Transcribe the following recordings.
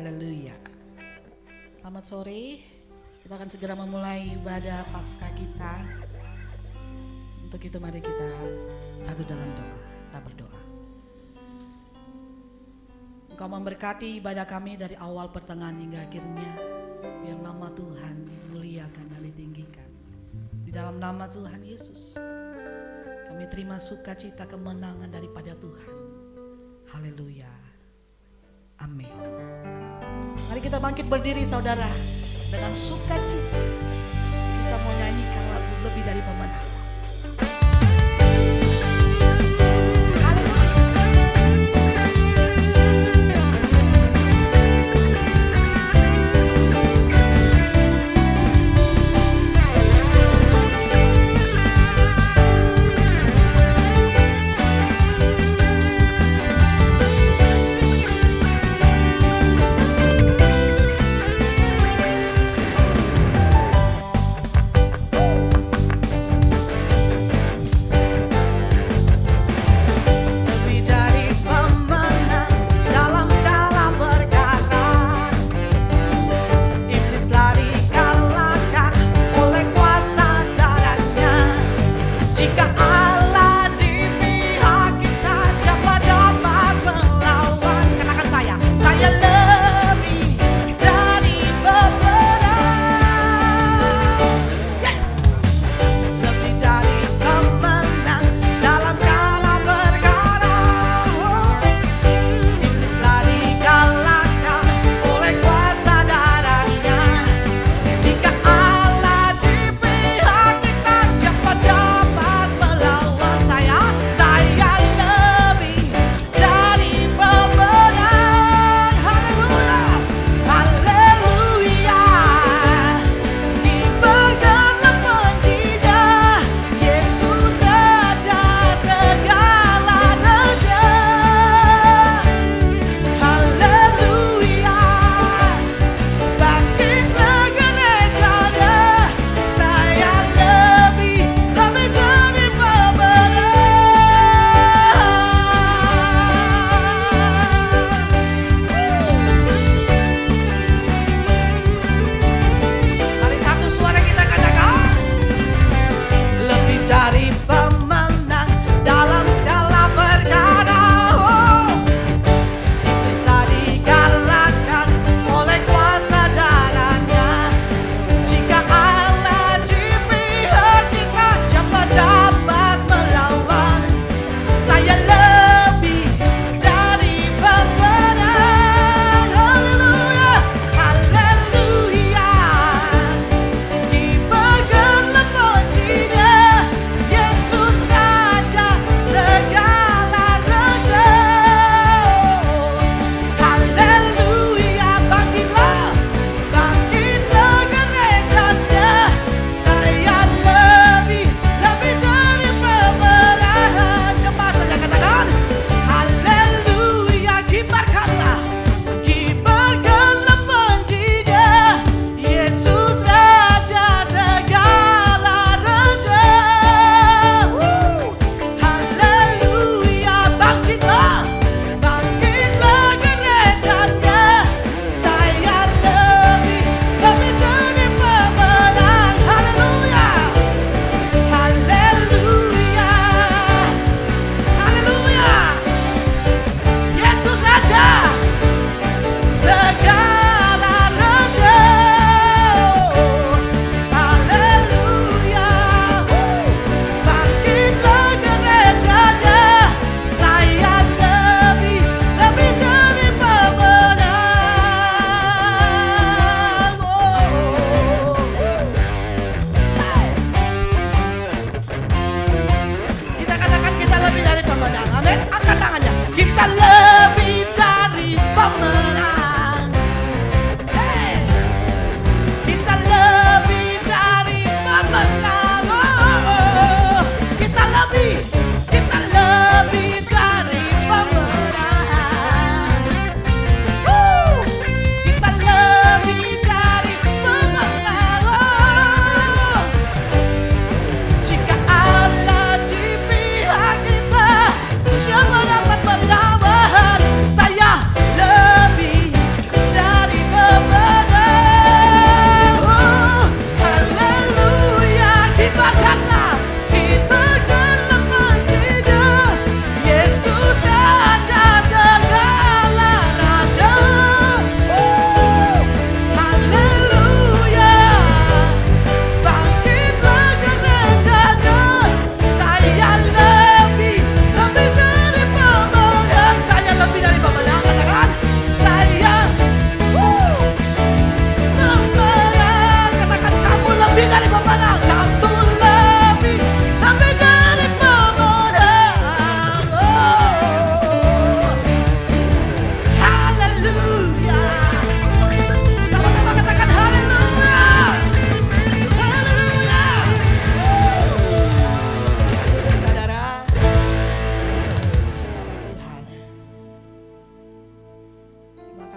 Haleluya. Selamat sore. Kita akan segera memulai ibadah Paskah kita. Untuk itu mari kita satu dalam doa. Kita berdoa. Engkau memberkati ibadah kami dari awal, pertengahan hingga akhirnya. Biar nama Tuhan dimuliakan dan ditinggikan. Di dalam nama Tuhan Yesus, kami terima sukacita kemenangan daripada Tuhan. Haleluya. Amin. Mari kita bangkit berdiri saudara. Dengan sukacita kita mau nyanyikan lagu Lebih Dari Pemenang.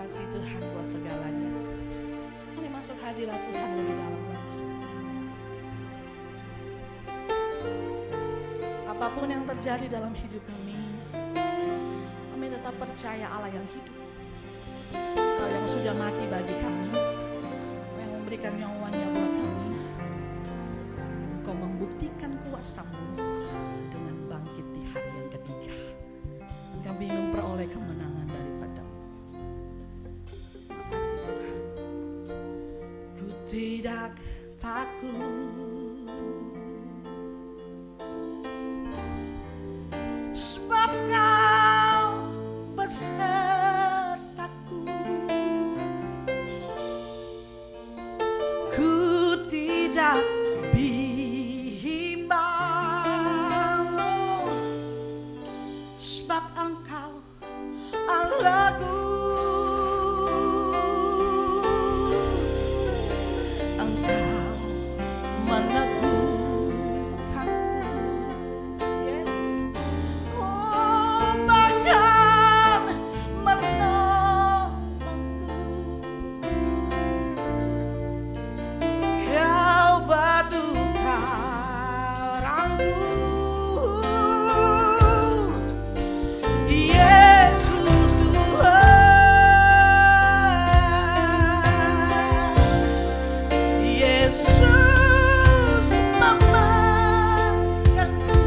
kasih Tuhan buat segalanya. Mari masuk hadirat Tuhan lebih dalam lagi. Apapun yang terjadi dalam hidup kami tetap percaya Allah yang hidup. Allah yang sudah mati bagi kami, yang memberikan nyawanya buat kami. Engkau membuktikan kuasa-Mu dengan bangkit di hari yang ketiga. Kami memperoleh kemenangan daripada-Mu. Makasih Tuhan. Ku tidak takut, sebab Kau besertaku. Ku tidak bimbang, sebab Engkau Allahku. Engkau meneguhkanku. Yes. Oh, bahkan menolongku. Kau batu karangku. Yesus Tuhan. Yesus memegangku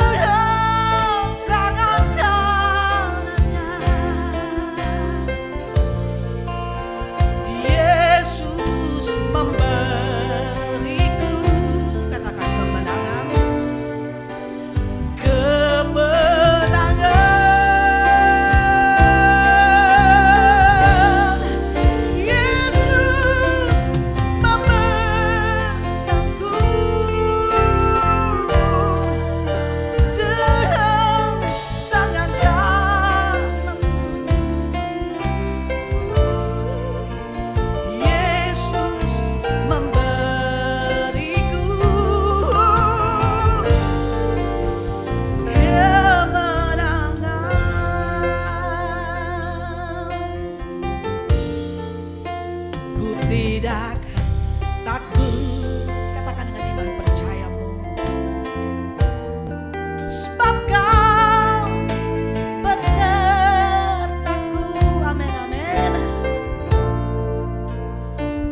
dengan tangan kanannya. Yesus memberiku, katakan, kemenangan. Kemenangan. Yesus memegangku dengan tangan kananmu. Yesus memberiku kemenangan. Ku tidak takut, katakan dengan iman percayamu, sebab Kau besertaku. Amin, amin.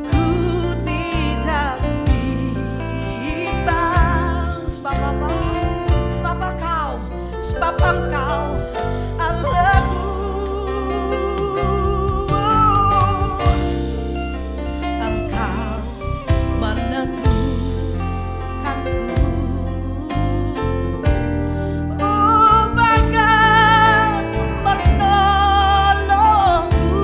Ku tidak bimbang, sebab apa? Sebab Engkau, sebab Engkau Allahku. Engkau meneguhkanku. Oh, bahkan menolongku.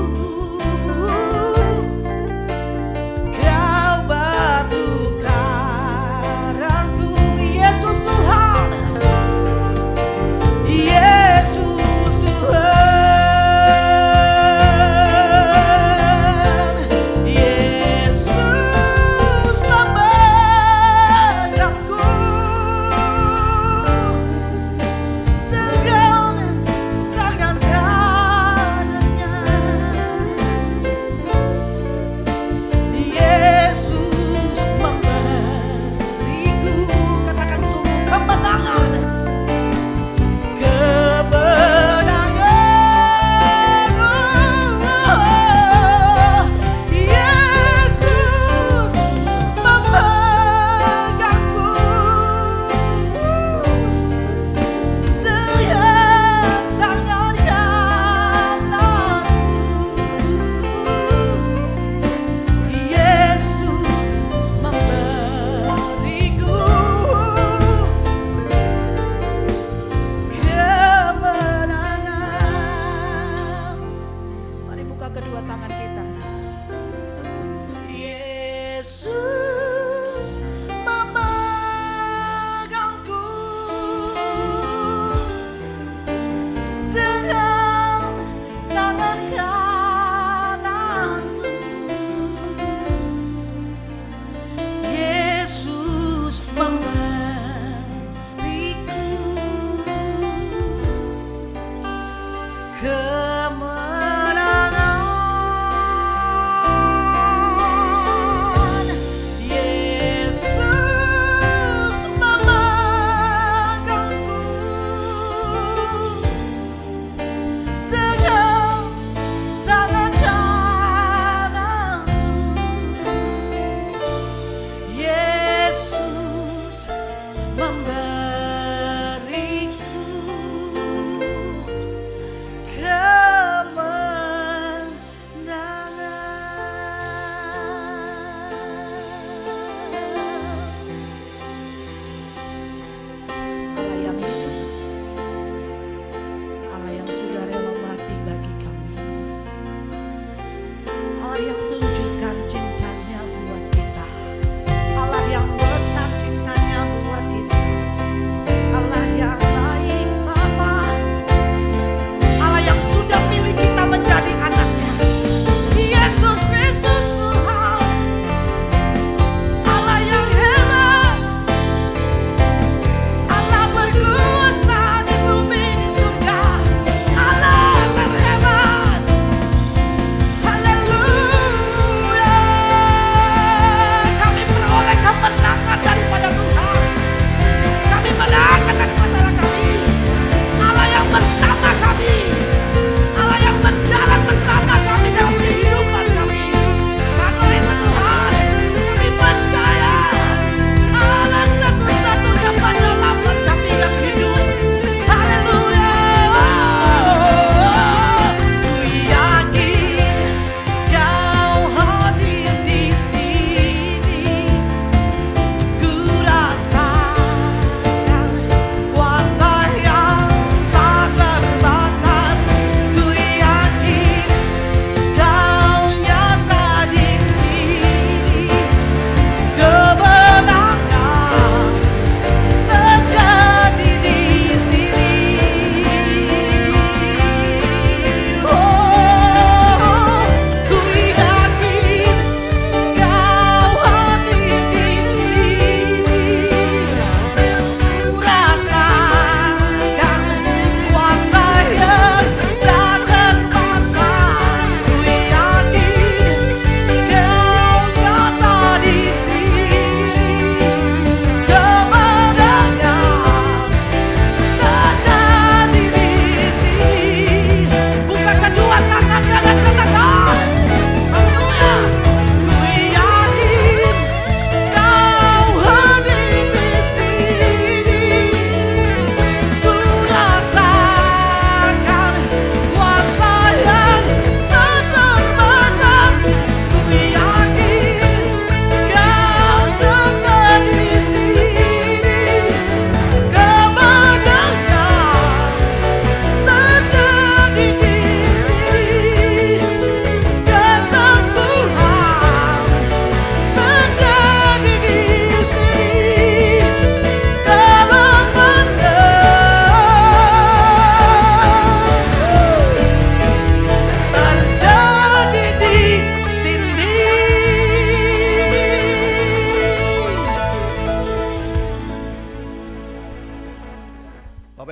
Kau batu karangku. Yesus Tuhan. Yesus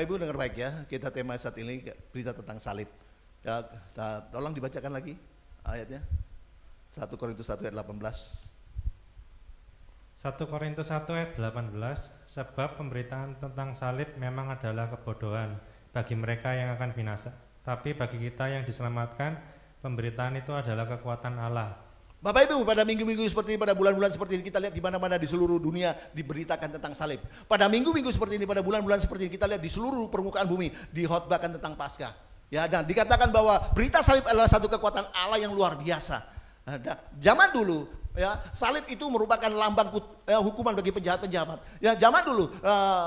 Ibu dengar baik ya, kita tema saat ini berita tentang salib. Ya, tolong dibacakan lagi ayatnya. 1 Korintus 1 ayat 18. 1 Korintus 1 ayat 18, sebab pemberitaan tentang salib memang adalah kebodohan bagi mereka yang akan binasa, tapi bagi kita yang diselamatkan, pemberitaan itu adalah kekuatan Allah. Bapak Ibu, pada minggu-minggu seperti ini, pada bulan-bulan seperti ini, kita lihat di mana-mana di seluruh dunia diberitakan tentang salib. Pada minggu-minggu seperti ini, pada bulan-bulan seperti ini, kita lihat di seluruh permukaan bumi dihotbahkan tentang Paskah. Ya, dan dikatakan bahwa berita salib adalah satu kekuatan Allah yang luar biasa. Zaman dulu, ya, salib itu merupakan lambang hukuman bagi penjahat-penjahat. Ya, zaman dulu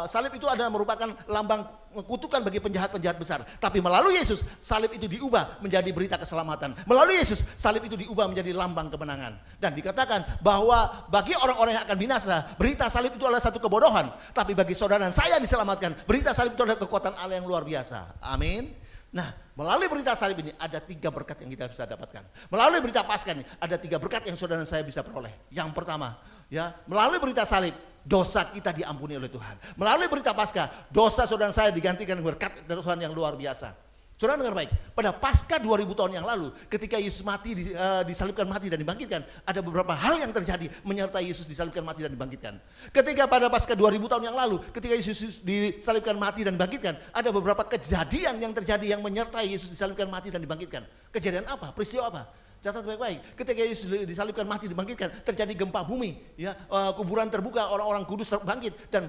salib itu ada merupakan lambang kutukan bagi penjahat-penjahat besar. Tapi melalui Yesus, salib itu diubah menjadi berita keselamatan. Melalui Yesus, salib itu diubah menjadi lambang kemenangan. Dan dikatakan bahwa bagi orang-orang yang akan binasa, berita salib itu adalah satu kebodohan. Tapi bagi saudara dan saya yang diselamatkan, berita salib itu adalah kekuatan Allah yang luar biasa. Amin. Nah, melalui berita salib ini ada 3 berkat yang kita bisa dapatkan. Melalui berita Paskah ini ada 3 berkat yang saudara dan saya bisa peroleh. Yang pertama, ya, melalui berita salib dosa kita diampuni oleh Tuhan. Melalui berita Paskah, dosa saudara dan saya digantikan berkat dari Tuhan yang luar biasa. Saudara dengar baik, pada Paskah 2000 tahun yang lalu, ketika Yesus mati, disalibkan mati dan dibangkitkan, ada beberapa hal yang terjadi menyertai Yesus disalibkan mati dan dibangkitkan. Ketika pada Paskah 2000 tahun yang lalu, ketika Yesus disalibkan mati dan dibangkitkan, ada beberapa kejadian yang terjadi yang menyertai Yesus disalibkan mati dan dibangkitkan. Kejadian apa? Peristiwa apa? Catat baik-baik. Ketika Yesus disalibkan mati dibangkitkan, terjadi gempa bumi, ya, kuburan terbuka, orang-orang kudus terbangkit, dan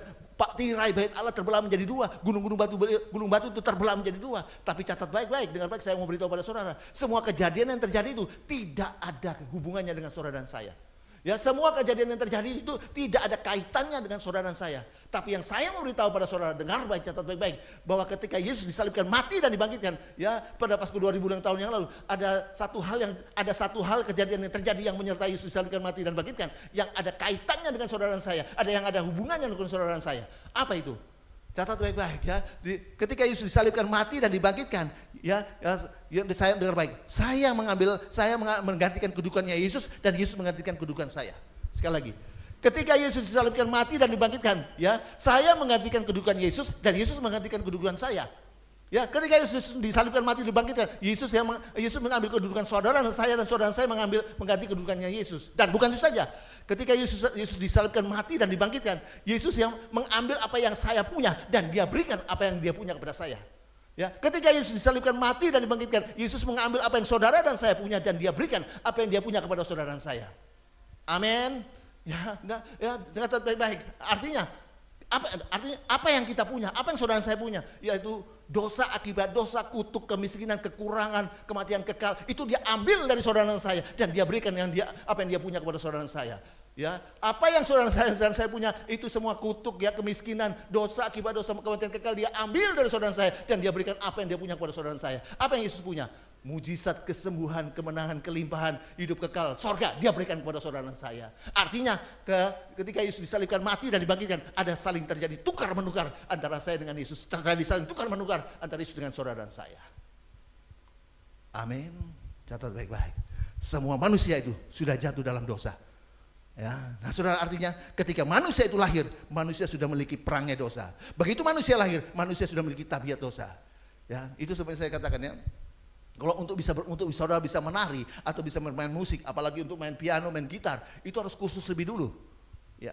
tirai bait Allah terbelah menjadi 2, gunung batu itu terbelah menjadi 2. Tapi catat baik-baik, dengar baik, saya mau beritahu pada saudara, semua kejadian yang terjadi itu tidak ada hubungannya dengan saudara dan saya. Ya, semua kejadian yang terjadi itu tidak ada kaitannya dengan saudara dan saya. Tapi yang saya mau beritahu pada saudara, dengar baik, catat baik-baik, bahwa ketika Yesus disalibkan mati dan dibangkitkan, ya, pada Paskah 2000 tahun yang lalu, ada satu hal kejadian yang terjadi yang menyertai Yesus disalibkan mati dan bangkitkan, yang ada kaitannya dengan saudara dan saya, ada yang ada hubungannya dengan saudara dan saya. Apa itu? Catat baik-baik ya. Ketika Yesus disalibkan mati dan dibangkitkan, saya dengar baik. Saya menggantikan kedudukannya Yesus dan Yesus menggantikan kedudukan saya. Sekali lagi. Ketika Yesus disalibkan mati dan dibangkitkan, ya, saya menggantikan kedudukan Yesus dan Yesus menggantikan kedudukan saya. Ya, ketika Yesus disalibkan mati dibangkitkan, Yesus mengambil kedudukan saudara dan saudara saya mengganti kedudukannya Yesus. Dan bukan itu saja. Ketika Yesus disalibkan mati dan dibangkitkan, Yesus yang mengambil apa yang saya punya dan dia berikan apa yang dia punya kepada saya. Ya, ketika Yesus disalibkan mati dan dibangkitkan, Yesus mengambil apa yang saudara dan saya punya dan dia berikan apa yang dia punya kepada saudara dan saya. Amin. Ya, catat baik-baik. Artinya apa yang kita punya, apa yang saudara dan saya punya, yaitu dosa akibat dosa, kutuk, kemiskinan, kekurangan, kematian kekal, itu dia ambil dari saudara dan saya dan dia berikan apa yang dia punya kepada saudara dan saya. Ya, apa yang saudara dan saya punya itu semua kutuk, ya, kemiskinan, dosa akibat dosa, kematian kekal, dia ambil dari saudara dan saya dan dia berikan apa yang dia punya kepada saudara dan saya. Apa yang Yesus punya? Mujizat, kesembuhan, kemenangan, kelimpahan, hidup kekal, sorga, dia berikan kepada saudara dan saya. Artinya ketika Yesus disalibkan mati dan dibangkitkan, ada saling terjadi tukar menukar antara saya dengan Yesus, terjadi saling tukar menukar antara Yesus dengan saudara dan saya. Amin. Catat baik-baik. Semua manusia itu sudah jatuh dalam dosa. Ya, nah saudara, artinya ketika manusia itu lahir, manusia sudah memiliki perangnya dosa. Begitu manusia lahir, manusia sudah memiliki tabiat dosa. Ya, itu seperti saya katakan ya. Kalau untuk saudara bisa menari atau bisa bermain musik, apalagi untuk main piano, main gitar, itu harus kursus lebih dulu. Ya,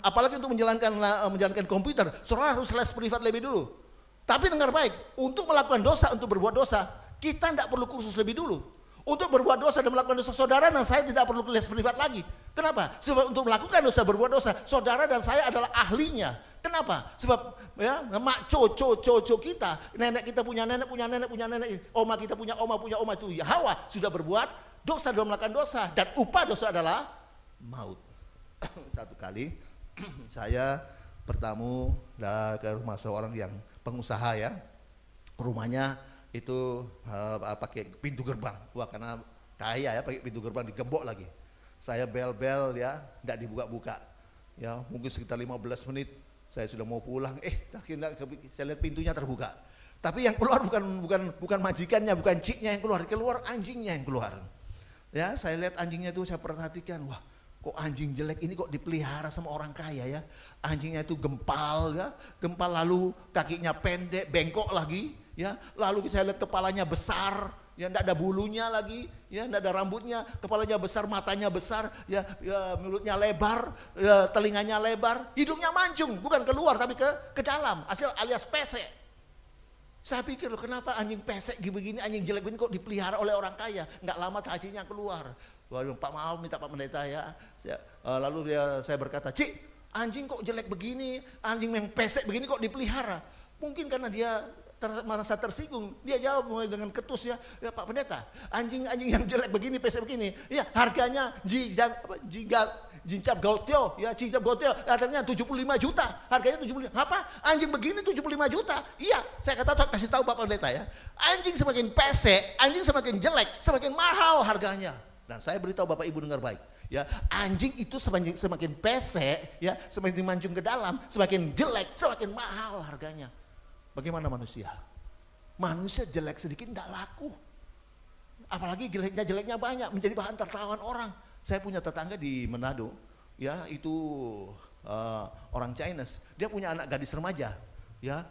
apalagi untuk menjalankan komputer, saudara harus les privat lebih dulu. Tapi dengar baik, untuk melakukan dosa, untuk berbuat dosa, kita tidak perlu kursus lebih dulu. Untuk berbuat dosa dan melakukan dosa, saudara dan saya tidak perlu les privat lagi. Kenapa? Sebab untuk melakukan dosa, berbuat dosa, saudara dan saya adalah ahlinya. Kenapa? Sebab ya, mak coco kita, nenek kita punya nenek, oma kita punya oma itu ya, Hawa sudah berbuat dosa dalam melakukan dosa dan upah dosa adalah maut. Satu kali saya bertamu ke rumah seorang yang pengusaha, ya. Rumahnya itu pakai pintu gerbang. Wah, karena kaya ya, pakai pintu gerbang digembok lagi. Saya bel-bel ya, enggak dibuka-buka. Ya, mungkin sekitar 15 menit saya sudah mau pulang, saya lihat pintunya terbuka. Tapi yang keluar bukan majikannya, bukan ciknya yang keluar anjingnya yang keluar. Ya, saya lihat anjingnya itu, saya perhatikan, wah, kok anjing jelek ini kok dipelihara sama orang kaya ya. Anjingnya itu gempal ya, gempal lalu kakinya pendek, bengkok lagi ya. Lalu saya lihat kepalanya besar, ya enggak ada bulunya lagi, ya enggak ada rambutnya, kepalanya besar, matanya besar, ya, mulutnya lebar, ya, telinganya lebar, hidungnya mancung, bukan keluar tapi ke dalam, alias pesek. Saya pikir loh, kenapa anjing pesek begini, anjing jelek begini kok dipelihara oleh orang kaya? Enggak lama hasilnya keluar. Waduh, Pak maaf, minta Pak Pendeta ya. Lalu saya berkata, Cik, anjing kok jelek begini, anjing yang pesek begini kok dipelihara? Mungkin karena dia merasa tersinggung. Dia jawab mulai dengan ketus ya Pak Pendeta, anjing-anjing yang jelek begini, pesek begini, ya harganya cincap gotyo, harganya 75 juta, harganya 75. Apa? Anjing begini 75 juta? Iya, saya kasih tahu Pak Pendeta ya. Anjing semakin pesek, anjing semakin jelek, semakin mahal harganya. Dan saya beritahu Bapak Ibu dengar baik. Ya, anjing itu semakin pesek, ya, semakin dimancung ke dalam, semakin jelek, semakin mahal harganya. Bagaimana manusia? Manusia jelek sedikit tidak laku. Apalagi jeleknya banyak, menjadi bahan tertawan orang. Saya punya tetangga di Manado, ya, itu orang Chinese. Dia punya anak gadis remaja, ya,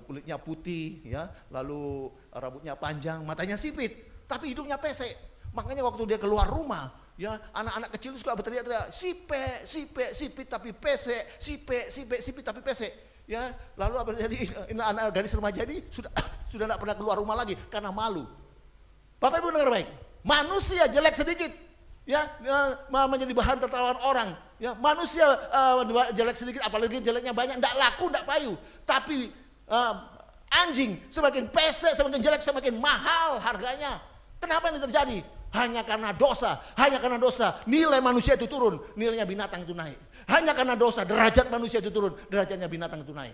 kulitnya putih, ya, lalu rambutnya panjang, matanya sipit, tapi hidungnya pesek. Makanya waktu dia keluar rumah, ya, anak-anak kecil suka berteriak-teriak, sipit tapi pesek, sipit tapi pesek. Ya, lalu apa jadi anak gadis remaja ini sudah tidak pernah keluar rumah lagi karena malu. Bapak Ibu dengar baik, manusia jelek sedikit, ya, menjadi bahan tertawan orang. Ya, manusia jelek sedikit, apalagi jeleknya banyak, tidak laku, tidak payu. Tapi anjing semakin pesek, semakin jelek, semakin mahal harganya. Kenapa ini terjadi? Hanya karena dosa, nilai manusia itu turun, nilainya binatang itu naik. Hanya karena dosa, derajat manusia itu turun, derajatnya binatang itu naik.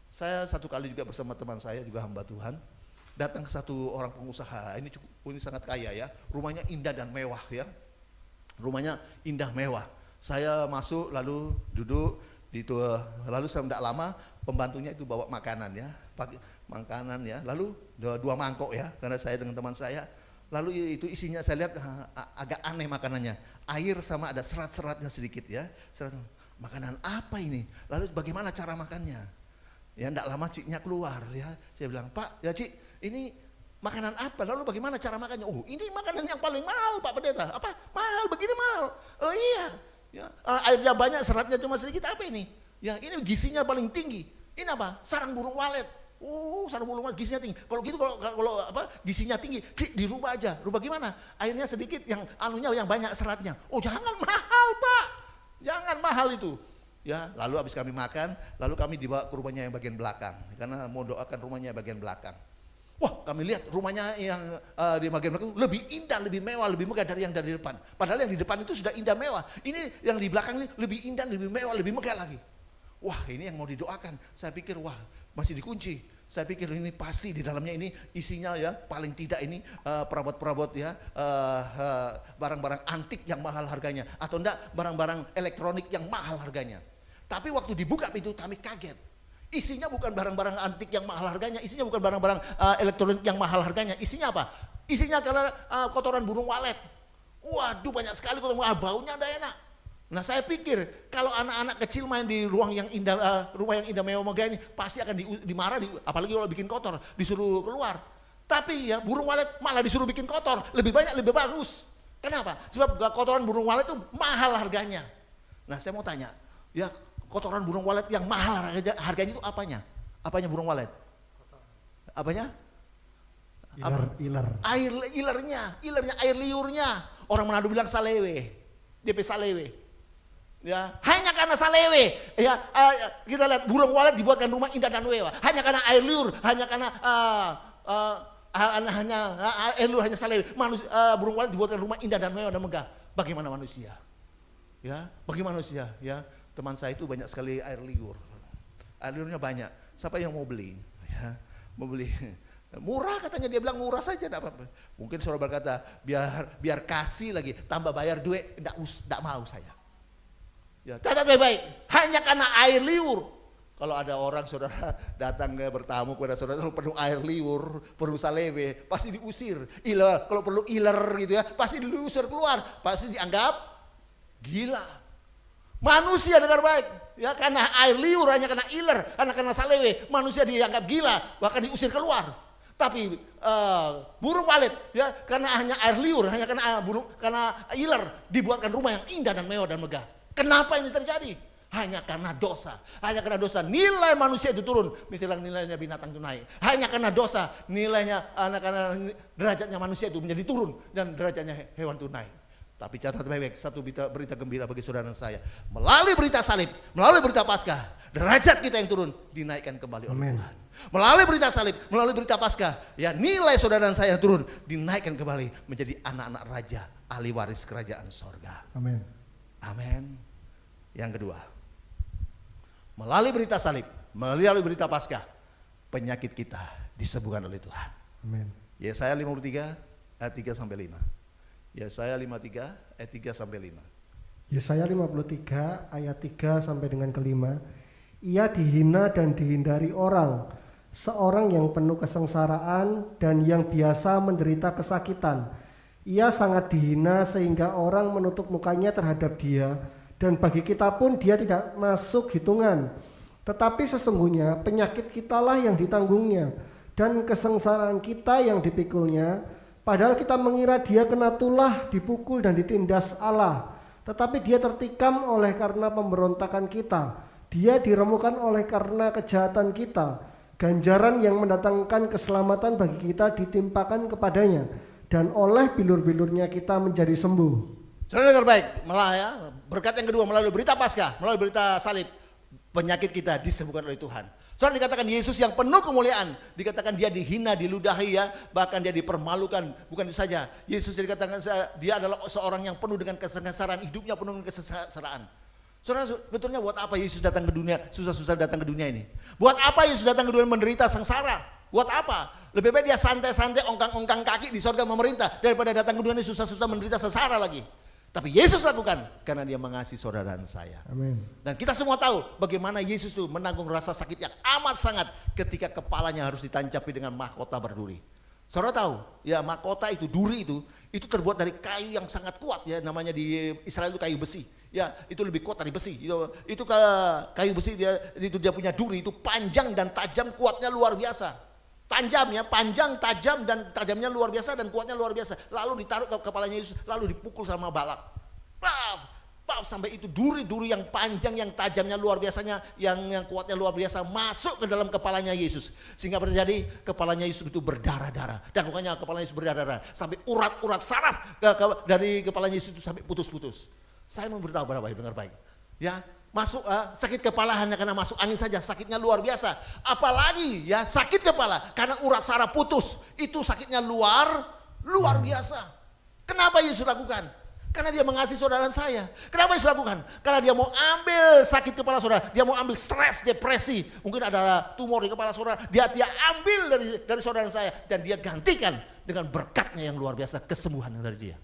Saya satu kali juga bersama teman saya, juga hamba Tuhan, datang ke satu orang pengusaha, ini sangat kaya ya, rumahnya indah dan mewah ya, rumahnya indah mewah. Saya masuk lalu duduk, lalu saya tidak lama, pembantunya itu bawa makanan ya, makanan ya, lalu dua mangkok ya, karena saya dengan teman saya. Lalu itu isinya saya lihat agak aneh makanannya. Air sama ada serat-seratnya sedikit ya. Makanan apa ini? Lalu bagaimana cara makannya? Ya enggak lama Ciknya keluar ya. Saya bilang, Pak, ya Cik, ini makanan apa? Lalu bagaimana cara makannya? Oh, ini makanan yang paling mahal Pak Pendeta. Apa? Mahal, begini mahal. Oh iya. Ya, airnya banyak, seratnya cuma sedikit, apa ini? Ya, ini gizinya paling tinggi. Ini apa? Sarang burung walet. Sarang burung walet gizinya tinggi. Kalau gitu kalau gizinya tinggi, dirubah aja. Rubah gimana? Airnya sedikit, yang yang banyak seratnya. Oh, jangan mahal, Pak. Jangan mahal itu. Ya, lalu habis kami makan, lalu kami dibawa ke rumahnya yang bagian belakang karena mau doakan rumahnya yang bagian belakang. Wah, kami lihat rumahnya yang di bagian belakang lebih indah, lebih mewah, lebih megah dari yang dari depan. Padahal yang di depan itu sudah indah mewah. Ini yang di belakang ini lebih indah, lebih mewah, lebih megah lagi. Wah, ini yang mau didoakan. Saya pikir, wah, masih dikunci. Saya pikir ini pasti di dalamnya ini isinya ya, paling tidak ini perabot-perabot ya, barang-barang antik yang mahal harganya, atau enggak barang-barang elektronik yang mahal harganya. Tapi waktu dibuka itu kami kaget. Isinya bukan barang-barang antik yang mahal harganya, isinya bukan barang-barang elektronik yang mahal harganya. Isinya apa? Isinya karena kotoran burung walet. Waduh, banyak sekali kotoran, baunya enggak enak. Nah, saya pikir kalau anak-anak kecil main di ruang yang indah, rumah yang indah mewah megah ini pasti akan dimarah, apalagi kalau bikin kotor, disuruh keluar. Tapi ya burung walet malah disuruh bikin kotor, lebih banyak lebih bagus. Kenapa? Sebab kotoran burung walet itu mahal harganya. Nah, saya mau tanya, ya kotoran burung walet yang mahal harganya itu apanya? Apanya burung walet? Apanya? Ilernya, air liurnya. Orang Manado bilang salewe, DP salewe. Ya, hanya karena salewe, ya, kita lihat burung walet dibuatkan rumah indah dan mewah. Hanya karena air liur, hanya karena air liur, hanya salewe. Burung walet dibuatkan rumah indah dan mewah dan megah. Bagaimana manusia? Ya, bagaimana manusia? Ya, teman saya itu banyak sekali air liur. Air liurnya banyak. Siapa yang mau beli? Ya, mau beli. Murah katanya, dia bilang murah saja, tidak apa-apa. Mungkin saudara berkata biar kasih lagi, tambah bayar duit, tidak mau saya. Ya, catat baik-baik, hanya karena air liur. Kalau ada orang saudara datang bertamu kepada saudara penuh air liur, penuh salewe, pasti diusir. Kalau perlu iler gitu ya, pasti diusir keluar, pasti dianggap Gila. Manusia dengar baik, ya, karena air liur, hanya karena iler, karena salewe, manusia dianggap gila, bahkan diusir keluar. Tapi burung walet, ya, karena hanya air liur, hanya karena iler, dibuatkan rumah yang indah dan mewah dan megah. Kenapa ini terjadi? Hanya karena dosa. Hanya karena dosa nilai manusia itu turun. Misalnya nilainya binatang itu naik. Hanya karena dosa nilainya, karena derajatnya manusia itu menjadi turun dan derajatnya hewan itu naik. Tapi catat baik-baik, satu berita gembira bagi saudara dan saya. Melalui berita salib, melalui berita Paskah, derajat kita yang turun dinaikkan kembali oleh Tuhan. Melalui berita salib, melalui berita Paskah, ya, nilai saudara dan saya yang turun dinaikkan kembali menjadi anak-anak raja, ahli waris kerajaan sorga. Amin. Amin. Yang kedua, melalui berita salib, melalui berita Paskah, penyakit kita disembuhkan oleh Tuhan. Amin. Yesaya 53 ayat 3-5. Yesaya 53 ayat 3-5. Yesaya 53 ayat 3 sampai dengan kelima. Ia dihina dan dihindari orang, seorang yang penuh kesengsaraan dan yang biasa menderita kesakitan. Ia sangat dihina sehingga orang menutup mukanya terhadap dia, dan bagi kita pun dia tidak masuk hitungan. Tetapi sesungguhnya penyakit kitalah yang ditanggungnya, dan kesengsaraan kita yang dipikulnya. Padahal kita mengira dia kena tulah, dipukul dan ditindas Allah. Tetapi dia tertikam oleh karena pemberontakan kita. Dia diremukan oleh karena kejahatan kita. Ganjaran yang mendatangkan keselamatan bagi kita ditimpakan kepadanya. Dan oleh bilur-bilurnya kita menjadi sembuh. Saudara dengar baik, malah ya, berkat yang kedua melalui berita Paskah, melalui berita salib, penyakit kita disembuhkan oleh Tuhan. Saudara, dikatakan Yesus yang penuh kemuliaan, dikatakan dia dihina, diludahi, ya, bahkan dia dipermalukan. Bukan itu saja, Yesus dikatakan dia adalah seorang yang penuh dengan kesengsaraan, hidupnya penuh dengan kesengsaraan. Saudara, betulnya buat apa Yesus datang ke dunia, susah-susah datang ke dunia ini? Buat apa Yesus datang ke dunia menderita sengsara? Buat apa? Lebih baik dia santai-santai ongkang-ongkang kaki di sorga memerintah daripada datang ke dunia ini susah-susah menderita sengsara lagi. Tapi Yesus lakukan karena dia mengasihi saudara dan saya. Amin. Dan kita semua tahu bagaimana Yesus itu menanggung rasa sakit yang amat sangat ketika kepalanya harus ditancapi dengan mahkota berduri. Saudara tahu, ya, mahkota itu, duri itu terbuat dari kayu yang sangat kuat, ya, namanya di Israel itu kayu besi. Ya, itu lebih kuat dari besi. Itu kayu besi, dia punya duri itu panjang dan tajam, kuatnya luar biasa. Tajamnya, panjang, tajam, dan tajamnya luar biasa dan kuatnya luar biasa. Lalu ditaruh ke kepalanya Yesus, lalu dipukul sama Balak. Paf, paf, sampai itu duri-duri yang panjang, yang tajamnya luar biasanya, yang kuatnya luar biasa masuk ke dalam kepalanya Yesus. Sehingga terjadi kepalanya Yesus itu berdarah-darah. Dan bukannya kepalanya Yesus berdarah-darah, sampai urat-urat saraf dari kepalanya Yesus itu sampai putus-putus. Saya mau beritahu pada baik, dengar baik. Ya, masuk sakit kepala hanya karena masuk angin saja sakitnya luar biasa. Apalagi ya sakit kepala karena urat saraf putus, itu sakitnya luar biasa. Kenapa Yesus lakukan? Karena dia mengasihi saudara dan saya. Kenapa Yesus lakukan? Karena dia mau ambil sakit kepala saudara, dia mau ambil stres, depresi, mungkin ada tumor di kepala saudara, dia ambil dari saudara dan saya, dan dia gantikan dengan berkatnya yang luar biasa, kesembuhan yang dari dia.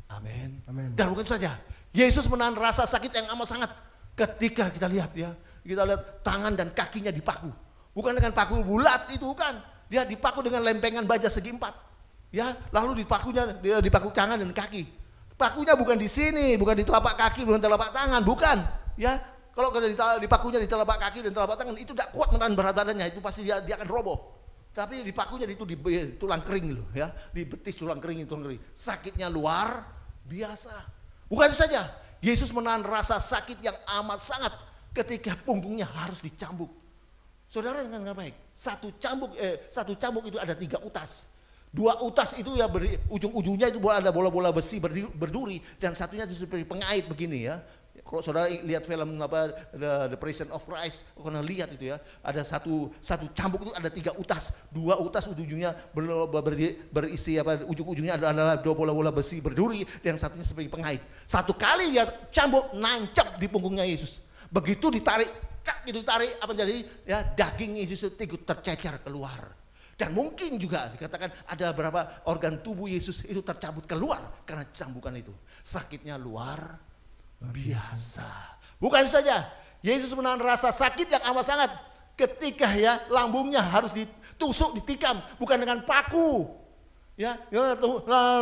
Amin. Amin. Dan bukan saja, Yesus menahan rasa sakit yang amat sangat ketika kita lihat, ya, kita lihat tangan dan kakinya dipaku. Bukan dengan paku bulat, itu bukan. Dia dipaku dengan lempengan baja segi 4. Ya, lalu dia dipaku tangan dan kaki. Pakunya bukan di sini, bukan di telapak kaki, bukan telapak tangan, bukan. Ya, kalau dipakunya di telapak kaki dan telapak tangan itu tidak kuat menahan berat badannya, itu pasti dia akan roboh. Tapi dipakunya itu di tulang kering loh, ya, di betis tulang kering. Sakitnya luar biasa. Bukan itu saja, Yesus menahan rasa sakit yang amat sangat ketika punggungnya harus dicambuk. Saudara dengar baik, satu cambuk itu ada 3 utas. 2 utas itu ya ujung-ujungnya itu ada bola-bola besi berduri, dan satunya itu seperti pengait begini, ya. Kalau saudara lihat film The Passion of Christ, pernah lihat itu, ya. Ada satu cambuk itu ada 3 utas. 2 utas ujung-ujungnya berisi ujung-ujungnya adalah 2 bola-bola besi berduri, dan satunya seperti pengait. Satu kali dia cambuk nancap di punggungnya Yesus. Begitu ditarik, apa jadi, ya, daging Yesus itu tercecer keluar. Dan mungkin juga dikatakan ada beberapa organ tubuh Yesus itu tercabut keluar karena cambukan itu. Sakitnya luar biasa. Bukan saja, Yesus menahan rasa sakit yang amat sangat ketika, ya, lambungnya harus ditusuk, ditikam, bukan dengan paku. Ya,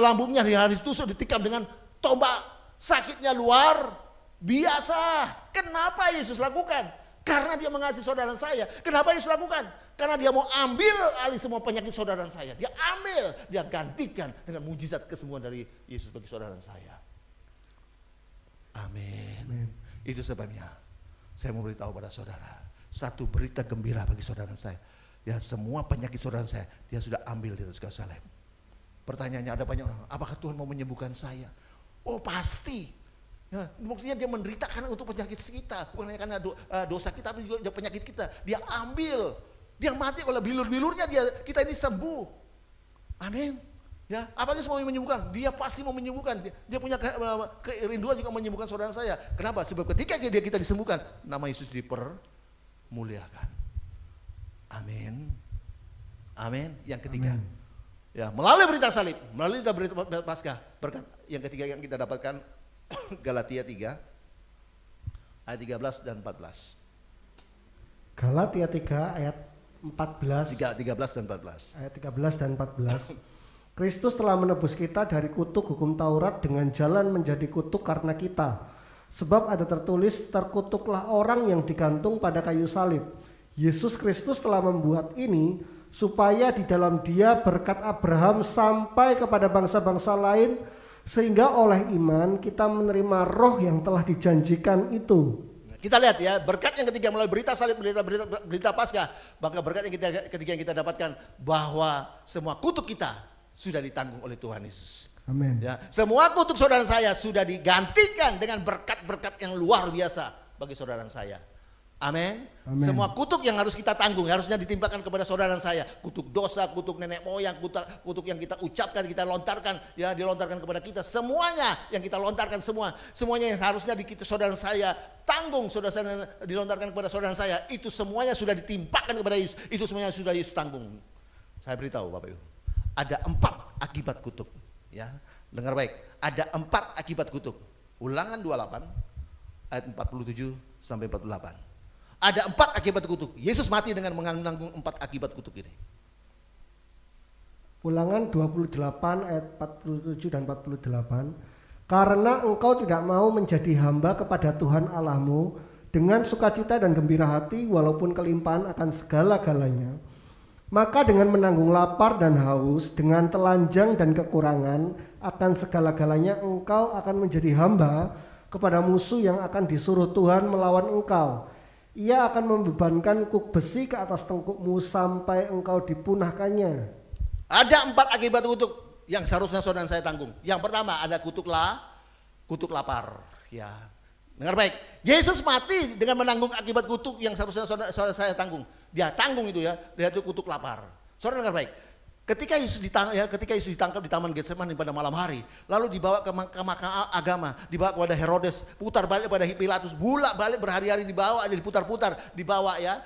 lambungnya harus ditusuk, ditikam dengan tombak. sakitnya luar biasa. Kenapa Yesus lakukan? Karena dia mengasihi saudara saya. Kenapa Yesus lakukan? Karena dia mau ambil alih semua penyakit saudara saya. Dia ambil, dia gantikan dengan mujizat kesembuhan dari Yesus bagi saudara saya. Amin. Itu sebabnya saya mau beritahu pada saudara, satu berita gembira bagi saudara saya. Ya, semua penyakit saudara saya dia sudah ambil di atas kayu salib. Pertanyaannya, ada banyak orang, apakah Tuhan mau menyembuhkan saya? Oh pasti. Ya, buktinya dia menderita karena untuk penyakit kita, bukan hanya karena dosa kita, tapi juga penyakit kita. Dia ambil, dia mati oleh bilur-bilurnya, kita ini sembuh. Amin. Ya, apakah dia mau menyembuhkan? Dia pasti mau menyembuhkan. Dia punya kerinduan juga menyembuhkan saudara saya. Kenapa? Sebab ketika kita disembuhkan, nama Yesus dipermuliakan. Amin. Amin. Yang ketiga. Amin. Ya, melalui berita salib, melalui berita Paskah, berkat yang ketiga yang kita dapatkan Galatia 3 ayat 13 dan 14. Galatia 3 ayat 14. 13 dan 14. Ayat 13 dan 14. Kristus telah menebus kita dari kutuk hukum Taurat dengan jalan menjadi kutuk karena kita. Sebab ada tertulis, terkutuklah orang yang digantung pada kayu salib. Yesus Kristus telah membuat ini supaya di dalam Dia berkat Abraham sampai kepada bangsa-bangsa lain, sehingga oleh iman kita menerima roh yang telah dijanjikan itu. Kita lihat ya, berkat yang ketiga melalui berita salib, berita Paskah, maka berkat yang ketiga yang kita dapatkan bahwa semua kutuk kita sudah ditanggung oleh Tuhan Yesus. Amin. Ya, semua kutuk saudara saya sudah digantikan dengan berkat-berkat yang luar biasa bagi saudara saya. Amin. Semua kutuk yang harus kita tanggung harusnya ditimpakan kepada saudara saya. Kutuk dosa, kutuk nenek moyang, kutuk yang kita ucapkan, kita lontarkan, ya dilontarkan kepada kita. Semuanya yang kita lontarkan, semuanya yang harusnya saudara saya tanggung, saudara saya dilontarkan kepada saudara saya, itu semuanya sudah ditimpakan kepada Yesus. Itu semuanya sudah Yesus tanggung. Saya beritahu Bapak Ibu, ada 4 akibat kutuk. Ya, dengar baik. Ada 4 akibat kutuk. Ulangan 28 ayat 47 sampai 48. Ada 4 akibat kutuk. Yesus mati dengan menanggung 4 akibat kutuk ini. Ulangan 28 ayat 47 dan 48. Karena engkau tidak mau menjadi hamba kepada Tuhan Allahmu dengan sukacita dan gembira hati walaupun kelimpahan akan segala-galanya, maka dengan menanggung lapar dan haus, dengan telanjang dan kekurangan akan segala-galanya engkau akan menjadi hamba kepada musuh yang akan disuruh Tuhan melawan engkau. Ia akan membebankan kuk besi ke atas tengkukmu sampai engkau dipunahkannya. Ada 4 akibat kutuk yang seharusnya saudara saya tanggung. Yang pertama ada kutuk lapar. Ya, dengar baik. Yesus mati dengan menanggung akibat kutuk yang seharusnya saudara saya tanggung. Dia tanggung itu ya. Dia itu kutuk lapar. Saudara dengar baik. Ketika Yesus ditangkap di Taman Getsemani pada malam hari, lalu dibawa ke mahkamah agama, dibawa kepada Herodes, putar balik pada Pilatus, balik berhari-hari dibawa, diputar-putar, dibawa ya,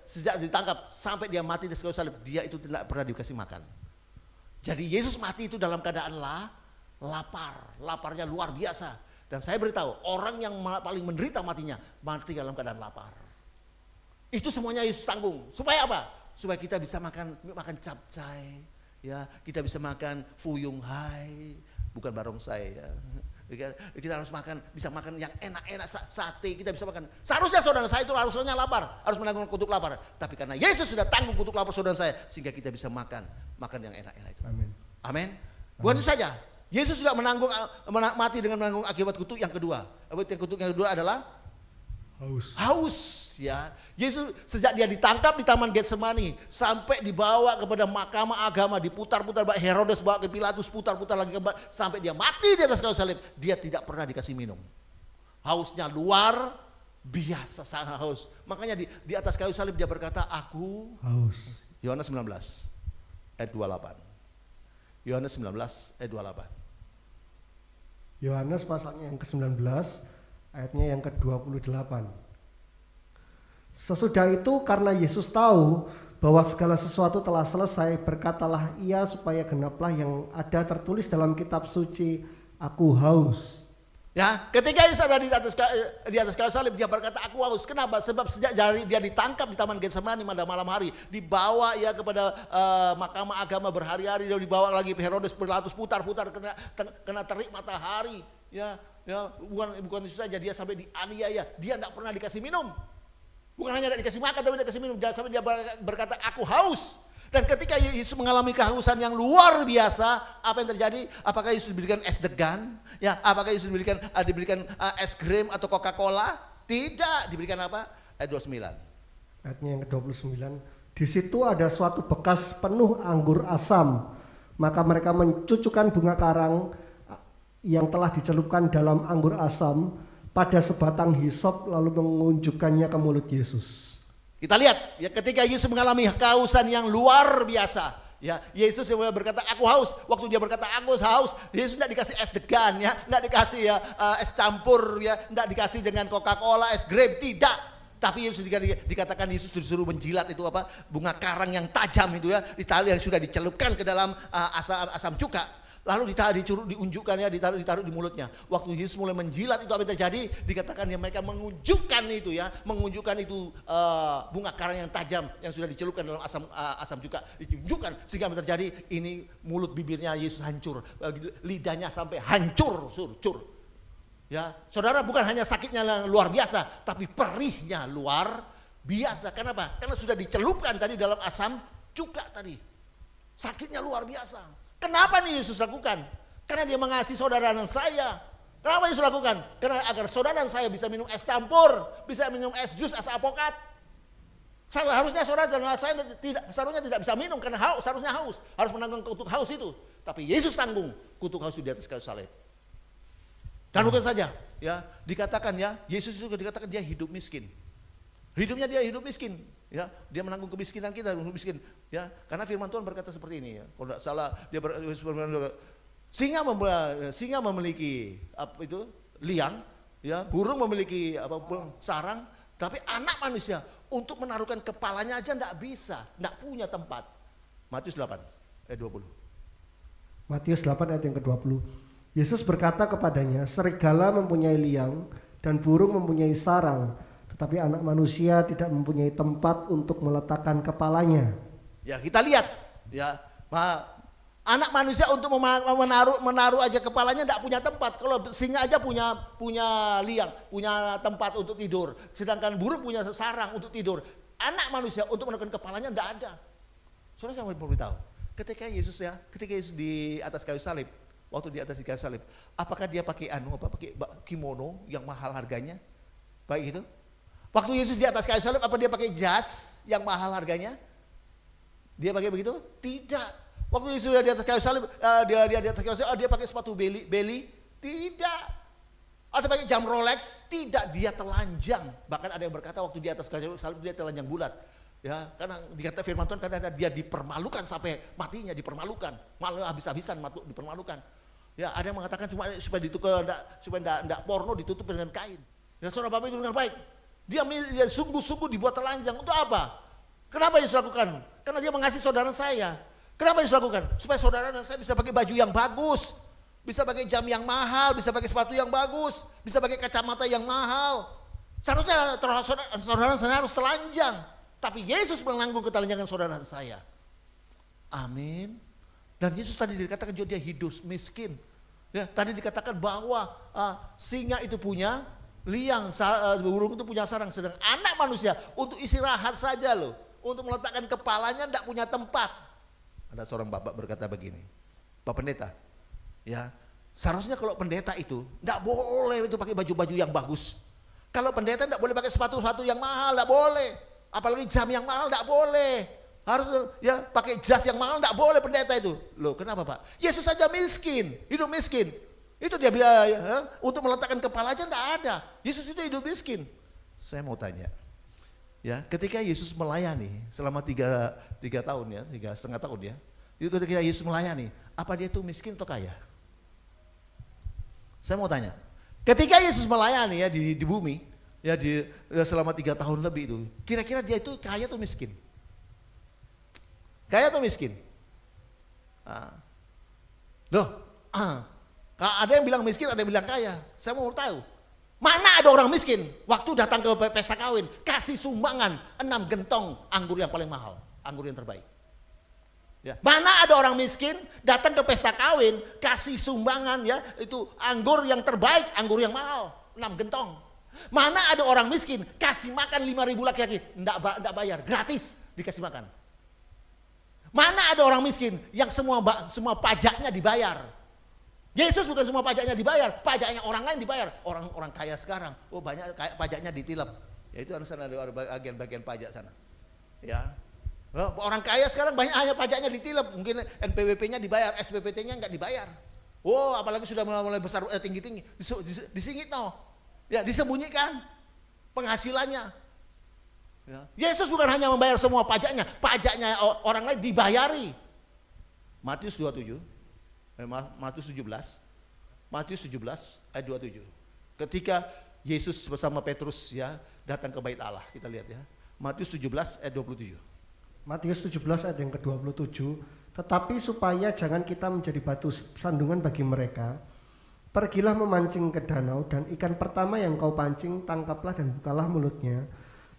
sejak ditangkap sampai dia mati di kayu salib, dia itu tidak pernah dikasih makan. Jadi Yesus mati itu dalam keadaan laparnya luar biasa. Dan saya beritahu, orang yang paling menderita matinya, mati dalam keadaan lapar. Itu semuanya Yesus tanggung. Supaya apa? Supaya kita bisa makan capcay, ya, kita bisa makan fuyung hai, bukan barongsai ya. Kita harus bisa makan yang enak-enak, sate, kita bisa makan. Seharusnya saudara saya itu harusnya lapar, harus menanggung kutuk lapar. Tapi karena Yesus sudah tanggung kutuk lapar saudara saya, sehingga kita bisa makan yang enak-enak itu. Amin. Amin. Bukan itu saja, Yesus juga mati dengan menanggung akibat kutuk yang kedua. Kutuk yang kedua adalah haus ya. Yesus sejak dia ditangkap di Taman Getsemani sampai dibawa kepada mahkamah agama, diputar-putar, Herodes bawa ke Pilatus, putar-putar lagi sampai dia mati di atas kayu salib, dia tidak pernah dikasih minum. Hausnya luar biasa, sangat haus. Makanya di atas kayu salib dia berkata, aku haus. Yohanes 19 ayat 28. Yohanes 19 ayat 28. Yohanes pasalnya yang ke-19 ayatnya yang ke-28. Sesudah itu karena Yesus tahu bahwa segala sesuatu telah selesai, berkatalah ia supaya genaplah yang ada tertulis dalam kitab suci, aku haus. Ya, ketika Yesus ada di atas kayu salib dia berkata aku haus. Kenapa? Sebab sejak dia ditangkap di Taman Getsemani pada malam hari, dibawa ya kepada mahkamah agama berhari-hari, dia dibawa lagi ke Herodes, Pilatus, putar-putar kena terik matahari, ya. Ya, bukan itu saja, dia sampai dianiaya, dia tidak pernah dikasih minum. Bukan hanya tidak dikasih makan, tapi tidak dikasih minum. Sampai dia berkata, aku haus. Dan ketika Yesus mengalami kehausan yang luar biasa, apa yang terjadi? Apakah Yesus diberikan es degan? Ya, apakah Yesus diberikan es krim atau Coca-Cola? Tidak, diberikan apa? Ayat 29. Ayatnya yang ke-29. Di situ ada suatu bekas penuh anggur asam. Maka mereka mencucukkan bunga karang yang telah dicelupkan dalam anggur asam pada sebatang hisop lalu mengunjukkannya ke mulut Yesus. Kita lihat ya, ketika Yesus mengalami kehausan yang luar biasa, ya Yesus yang berkata aku haus. Waktu dia berkata aku haus, Yesus tidak dikasih es degan, ya, tidak dikasih ya es campur, ya, tidak dikasih dengan Coca-Cola, es grape, tidak. Tapi Yesus dikatakan Yesus disuruh menjilat itu apa, bunga karang yang tajam itu ya, yang sudah dicelupkan ke dalam asam cuka. Lalu diunjukkan ya, ditaruh di mulutnya. Waktu Yesus mulai menjilat itu apa yang terjadi? Dikatakan ya mereka mengunjukkan itu bunga karang yang tajam yang sudah dicelupkan dalam asam cuka, ditunjukkan sehingga apa yang terjadi? Ini mulut bibirnya Yesus hancur, lidahnya sampai hancur, surcur. Ya, saudara, bukan hanya sakitnya luar biasa, tapi perihnya luar biasa. Kenapa? Karena sudah dicelupkan tadi dalam asam cuka tadi. Sakitnya luar biasa. Kenapa nih Yesus lakukan? Karena dia mengasihi saudara dan saya. Kenapa Yesus lakukan? Karena agar saudara dan saya bisa minum es campur, bisa minum es jus, es apokat. Seharusnya saudara dan saya tidak bisa minum karena seharusnya haus, harus menanggung kutuk haus itu. Tapi Yesus tanggung kutuk haus itu di atas kayu salib. Dan bukan saja, ya dikatakan ya Yesus itu dikatakan dia hidup miskin. Hidupnya dia hidup miskin, ya dia menanggung kemiskinan kita, miskin, ya karena firman Tuhan berkata seperti ini ya, kalau tidak salah dia singa memiliki apa itu liang, ya burung memiliki sarang, tapi anak manusia untuk menaruhkan kepalanya aja tidak bisa, tidak punya tempat. Matius 8 ayat 20. Matius 8 ayat yang ke-20. Yesus berkata kepadanya, serigala mempunyai liang dan burung mempunyai sarang, tetapi anak manusia tidak mempunyai tempat untuk meletakkan kepalanya. Ya kita lihat ya, anak manusia untuk menaruh aja kepalanya tidak punya tempat. Kalau singa aja punya liang, punya tempat untuk tidur. Sedangkan burung punya sarang untuk tidur. Anak manusia untuk menaruhkan kepalanya tidak ada. Saudara, saya mau beritahu, ketika Yesus di atas kayu salib, waktu di atas kayu salib, apakah dia pakai pakai kimono yang mahal harganya? Baik itu. Waktu Yesus di atas kayu salib, apa dia pakai jas yang mahal harganya? Dia pakai begitu? Tidak. Waktu Yesus di atas kayu salib, dia pakai sepatu beli? Tidak. Atau pakai jam Rolex? Tidak. Dia telanjang. Bahkan ada yang berkata waktu di atas kayu salib dia telanjang bulat. Ya, karena dikata firman Tuhan karena dia dipermalukan sampai matinya, dipermalukan, malah habis-habisan dipermalukan. Ya, ada yang mengatakan cuma supaya tidak porno ditutup dengan kain. Ya, saudara Bapak itu dengar baik. Dia sungguh-sungguh dibuat telanjang untuk apa? Kenapa Yesus lakukan? Karena dia mengasihi saudara saya. Kenapa Yesus lakukan? Supaya saudara dan saya bisa pakai baju yang bagus, bisa pakai jam yang mahal, bisa pakai sepatu yang bagus, bisa pakai kacamata yang mahal. Seharusnya saudara saya harus telanjang, tapi Yesus menanggung ketelanjangan saudara dan saya. Amin. Dan Yesus tadi dikatakan juga dia hidup miskin. Ya, tadi dikatakan bahwa singa itu punya liang, burung itu punya sarang, sedang anak manusia untuk istirahat saja loh, untuk meletakkan kepalanya tidak punya tempat. Ada seorang bapak berkata begini, Pak Pendeta, ya seharusnya kalau pendeta itu tidak boleh itu pakai baju-baju yang bagus. Kalau pendeta tidak boleh pakai sepatu-sepatu yang mahal, tidak boleh. Apalagi jam yang mahal tidak boleh. Harus ya pakai jas yang mahal tidak boleh pendeta itu. Loh kenapa Pak? Yesus saja miskin, hidup miskin. Itu dia bilang ya, untuk meletakkan kepalanya tidak ada. Yesus itu hidup miskin. Saya mau tanya, ya ketika Yesus melayani selama 3 tahun ya, 3,5 tahun ya, itu ketika Yesus melayani, apa dia itu miskin atau kaya? Saya mau tanya, ketika Yesus melayani ya di bumi, ya selama 3 tahun lebih itu, kira-kira dia itu kaya atau miskin? Kaya atau miskin? Ada yang bilang miskin, ada yang bilang kaya. Saya mau tahu, mana ada orang miskin waktu datang ke pesta kawin kasih sumbangan 6 gentong anggur yang paling mahal, anggur yang terbaik. Ya, mana ada orang miskin datang ke pesta kawin kasih sumbangan ya itu anggur yang terbaik, anggur yang mahal 6 gentong. Mana ada orang miskin kasih makan 5.000 laki-laki, enggak bayar, gratis dikasih makan. Mana ada orang miskin yang semua pajaknya dibayar. Yesus bukan semua pajaknya dibayar, pajaknya orang lain dibayar. Orang kaya sekarang, oh banyak pajaknya ditilep. Ya itu sana ada bagian-bagian pajak sana. Ya. Orang kaya sekarang banyak hanya pajaknya ditilep, mungkin NPWP-nya dibayar, SPPT-nya enggak dibayar. Oh, apalagi sudah mulai besar tinggi-tinggi, disingit no. Ya, disembunyikan penghasilannya. Ya. Yesus bukan hanya membayar semua pajaknya orang lain dibayari. Matius 17 ayat 27. Ketika Yesus bersama Petrus ya datang ke bait Allah, kita lihat ya. Matius 17 ayat 27. Matius 17 ayat yang ke-27, tetapi supaya jangan kita menjadi batu sandungan bagi mereka, pergilah memancing ke danau dan ikan pertama yang kau pancing tangkaplah dan bukalah mulutnya,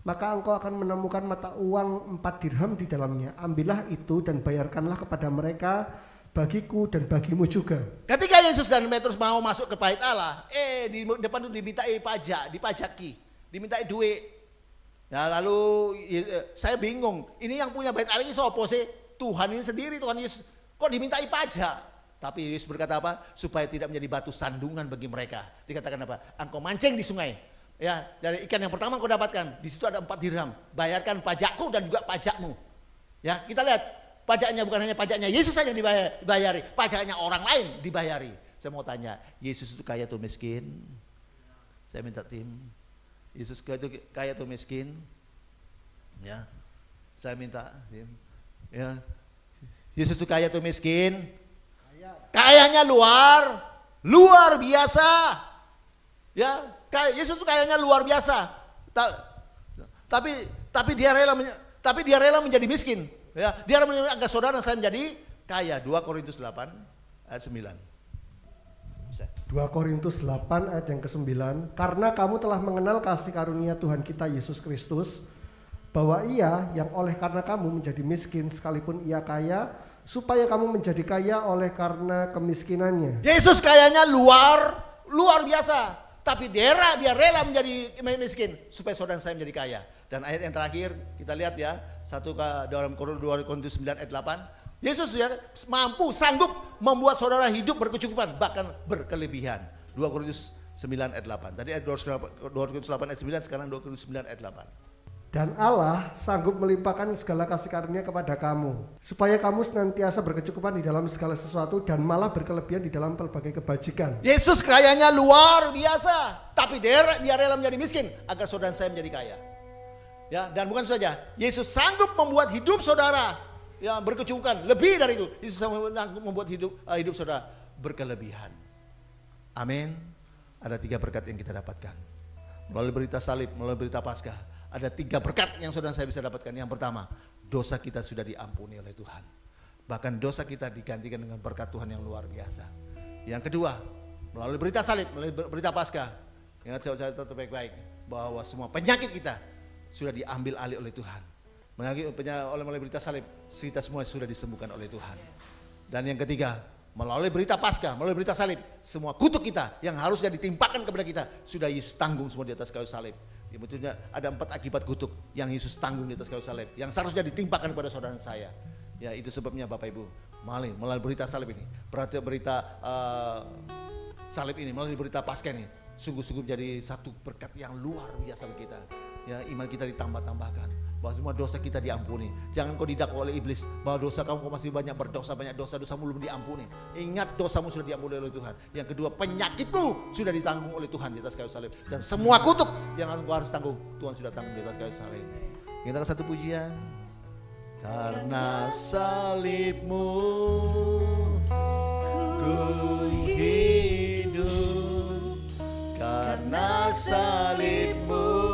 maka engkau akan menemukan mata uang 4 dirham di dalamnya, ambillah itu dan bayarkanlah kepada mereka, bagiku dan bagimu juga. Ketika Yesus dan Petrus mau masuk ke bait Allah, di depan itu dimintai pajak, dipajaki, dimintai duit. Nah lalu saya bingung, ini yang punya bait Allah ini sopo sih? Tuhan ini sendiri, Tuhan Yesus, kok dimintai pajak? Tapi Yesus berkata apa? Supaya tidak menjadi batu sandungan bagi mereka. Dikatakan apa? Engkau mancing di sungai, ya dari ikan yang pertama kau dapatkan, di situ ada 4 dirham, bayarkan pajakku dan juga pajakmu. Ya kita lihat, pajaknya bukan hanya pajaknya Yesus saja yang dibayari, pajaknya orang lain dibayari. Saya mau tanya, Yesus itu kaya atau miskin? Saya minta tim. Yesus kaya atau miskin? Ya, saya minta tim. Ya, Yesus itu kaya atau miskin? Kayanya luar biasa. Ya, Yesus itu kayanya luar biasa. Tapi dia rela menjadi miskin. Ya, dia rela agar saudara saya menjadi kaya. 2 Korintus 8 ayat 9. 2 Korintus 8 ayat yang ke-9, karena kamu telah mengenal kasih karunia Tuhan kita Yesus Kristus, bahwa Ia yang oleh karena kamu menjadi miskin sekalipun Ia kaya, supaya kamu menjadi kaya oleh karena kemiskinannya. Yesus kayanya luar biasa, tapi dia rela menjadi miskin supaya saudara saya menjadi kaya. Dan ayat yang terakhir kita lihat ya, dalam 2 Korintus 9 ayat 8. Yesus ya sanggup membuat saudara hidup berkecukupan, bahkan berkelebihan. 2 Korintus 9 ayat 8. Tadi ayat 2 Korintus 8 ayat 9, sekarang 2 Korintus 9 ayat 8. Dan Allah sanggup melimpahkan segala kasih karunia kepada kamu, supaya kamu senantiasa berkecukupan di dalam segala sesuatu dan malah berkelebihan di dalam berbagai kebajikan. Yesus kayanya luar biasa, tapi dia rela menjadi miskin agar saudara saya menjadi kaya. Ya, dan bukan saja, Yesus sanggup membuat hidup saudara ya berkecukupan, lebih dari itu. Yesus membuat hidup saudara berkelebihan. Amin. Ada 3 berkat yang kita dapatkan melalui berita salib, melalui berita Paskah. Ada 3 berkat yang saudara saya bisa dapatkan. Yang pertama, dosa kita sudah diampuni oleh Tuhan. Bahkan dosa kita digantikan dengan berkat Tuhan yang luar biasa. Yang kedua, melalui berita salib, melalui berita Paskah, ingat saya catat baik-baik bahwa semua penyakit kita sudah diambil alih oleh Tuhan. Melalui berita salib, kita semua sudah disembuhkan oleh Tuhan. Dan yang ketiga, melalui berita Paskah, melalui berita salib, semua kutuk kita yang harusnya ditimpakan kepada kita sudah Yesus tanggung semua di atas kayu salib. Ya, betulnya ada 4 akibat kutuk yang Yesus tanggung di atas kayu salib, yang seharusnya ditimpakan kepada saudara saya. Ya, itu sebabnya Bapak Ibu, melalui berita salib ini, berita salib ini, melalui berita Paskah ini, sungguh-sungguh jadi satu berkat yang luar biasa bagi kita. Ya, iman kita ditambah-tambahkan, bahwa semua dosa kita diampuni. Jangan kau didakwa oleh iblis bahwa dosa kamu masih banyak berdosa, banyak dosa-dosamu belum diampuni. Ingat, dosamu sudah diampuni oleh Tuhan. Yang kedua, penyakitmu sudah ditanggung oleh Tuhan di atas kayu salib, dan semua kutuk yang engkau harus tanggung, Tuhan sudah tanggung di atas kayu salib. Kita satu pujian. Karena salibmu ku hidup, karena salibmu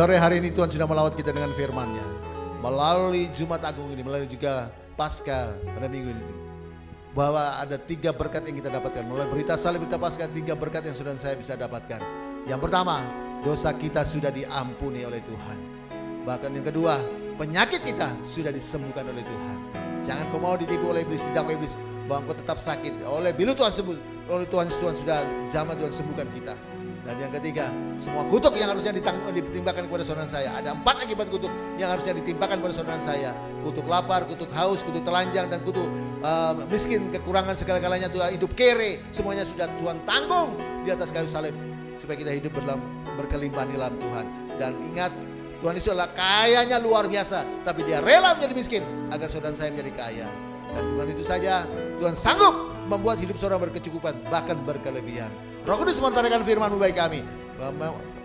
Sore hari ini Tuhan sudah melawat kita dengan firman-Nya. Melalui Jumat Agung ini, melalui juga Paskah pada minggu ini. Bahwa ada 3 berkat yang kita dapatkan. Mulai berita salib, berita Paskah, 3 berkat yang sudah saya bisa dapatkan. Yang pertama, dosa kita sudah diampuni oleh Tuhan. Bahkan yang kedua, penyakit kita sudah disembuhkan oleh Tuhan. Jangan kau mau ditipu oleh iblis, tidak oleh iblis, bahwa kau tetap sakit. Oleh bilu Tuhan sembuh, oleh Tuhan sudah zaman Tuhan sembuhkan kita. Dan yang ketiga, semua kutuk yang harusnya ditimpakan kepada saudara saya. Ada 4 akibat kutuk yang harusnya ditimpakan kepada saudara saya. Kutuk lapar, kutuk haus, kutuk telanjang, dan kutuk miskin, kekurangan segala-galanya, Tuhan hidup kere. Semuanya sudah Tuhan tanggung di atas kayu salib. Supaya kita hidup berkelimpahan di dalam Tuhan. Dan ingat, Tuhan Yesus adalah kayanya luar biasa. Tapi dia rela menjadi miskin agar saudara saya menjadi kaya. Dan bukan itu saja, Tuhan sanggup membuat hidup saudara berkecukupan, bahkan berkelebihan. Roh Kudus menyatakan firman-Mu bagi kami.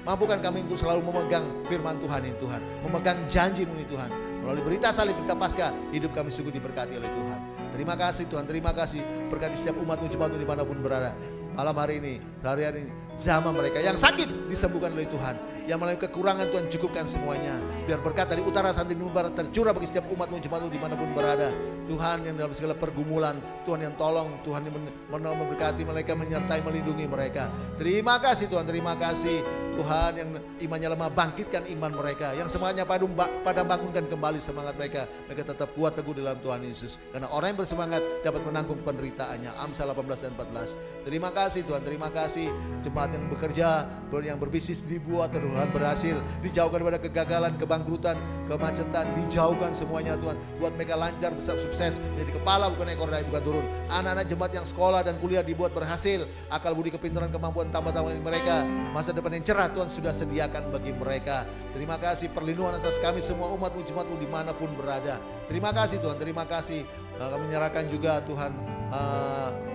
Mampukan kami untuk selalu memegang firman Tuhan ini Tuhan. Memegang janji-Mu ini Tuhan. Melalui berita salib, berita Paskah, hidup kami sungguh diberkati oleh Tuhan. Terima kasih Tuhan, terima kasih. Berkati setiap umat-Mu, jemaat-Mu dimanapun berada. Malam hari ini, hari-hari ini, jamah mereka yang sakit disembuhkan oleh Tuhan. Yang melalui kekurangan Tuhan cukupkan semuanya. Biar berkat dari utara sampai timur barat tercurah bagi setiap umat-Mu, jemaat-Mu dimanapun berada. Tuhan yang dalam segala pergumulan, Tuhan yang tolong, Tuhan yang menolong, memberkati mereka, menyertai, melindungi mereka. Terima kasih Tuhan, terima kasih. Tuhan yang imannya lemah, bangkitkan iman mereka. Yang semangatnya padam, bangunkan kembali semangat mereka. Mereka tetap kuat teguh dalam Tuhan Yesus. Karena orang yang bersemangat dapat menanggung penderitaannya. Amsal 18 dan 14. Terima kasih Tuhan, terima kasih. Jemaat yang bekerja, yang berbisnis dibuat, Tuhan berhasil. Dijauhkan daripada kegagalan, kebangkrutan, kemacetan. Dijauhkan semuanya Tuhan. Buat mereka lancar, besar, sukses. Jadi kepala bukan ekor, naik bukan turun. Anak-anak jemaat yang sekolah dan kuliah dibuat berhasil. Akal budi, kepintaran, kemampuan, tambah-tambah mereka. Masa depan yang cerah Tuhan sudah sediakan bagi mereka. Terima kasih perlindungan atas kami semua umat-Mu, jemaat-Mu dimanapun berada. Terima kasih Tuhan, terima kasih. Kami menyerahkan juga Tuhan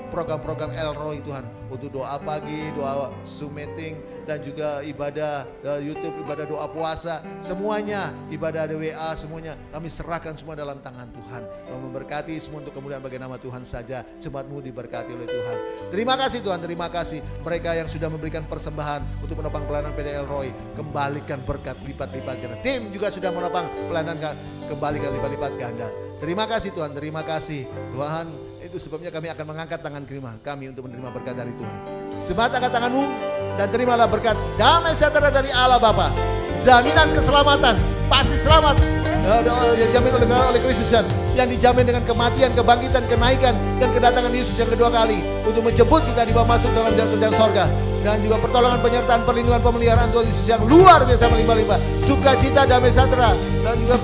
program-program El Roy Tuhan. Untuk doa pagi, doa Zoom meeting, dan juga ibadah YouTube, ibadah doa puasa. Semuanya, ibadah ada WA, semuanya kami serahkan semua dalam tangan Tuhan. Kami memberkati semua untuk kemuliaan bagi nama Tuhan saja. Jemaat-Mu diberkati oleh Tuhan. Terima kasih Tuhan, terima kasih. Mereka yang sudah memberikan persembahan untuk menopang pelayanan PDL Roy, kembalikan berkat lipat-lipat ganda. Tim juga sudah menopang pelayanan, kembalikan lipat-lipat ganda. Terima kasih Tuhan, terima kasih Tuhan. Itu sebabnya kami akan mengangkat tangan kami untuk menerima berkat dari Tuhan. Jemaat, angkat tanganmu dan terimalah berkat damai sejahtera dari Allah Bapa. Jaminan keselamatan, pasti selamat dijamin oleh Kristus, yang dijamin dengan kematian, kebangkitan, kenaikan, dan kedatangan Yesus yang kedua kali untuk menjemput kita dibawa masuk dalam kerajaan sorga. Dan juga pertolongan, penyertaan, perlindungan, pemeliharaan Tuhan Yesus yang luar biasa melimpah-limpah. Sukacita, damai sejahtera, dan juga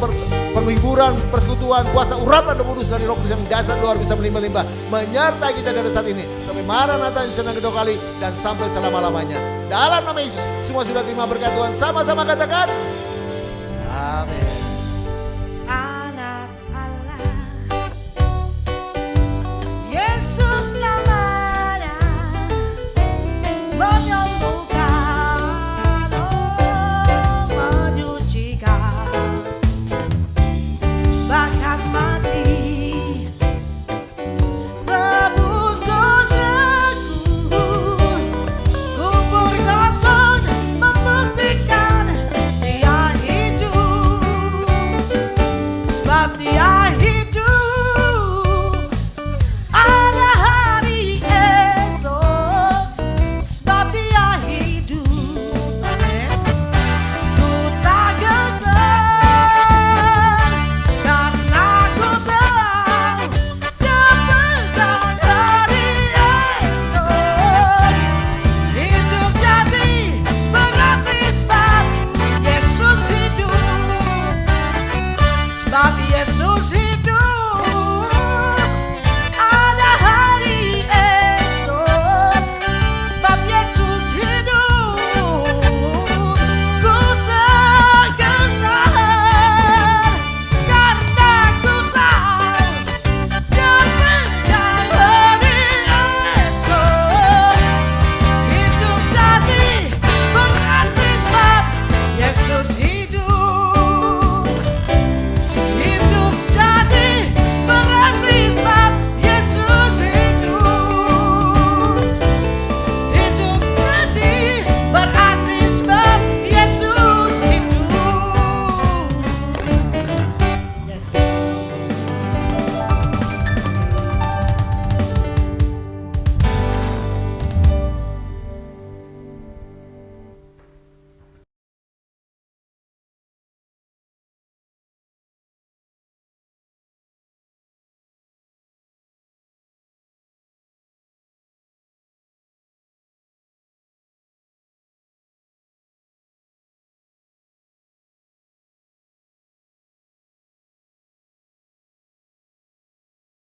penghiburan, persekutuan, kuasa urapan Roh Kudus dari Roh Kudus yang dasar luar bisa melimpah-limpah menyertai kita dari saat ini sampai Maranatha Yesus yang kedua kali dan sampai selama-lamanya. Dalam nama Yesus semua sudah terima berkat Tuhan, sama-sama katakan amin.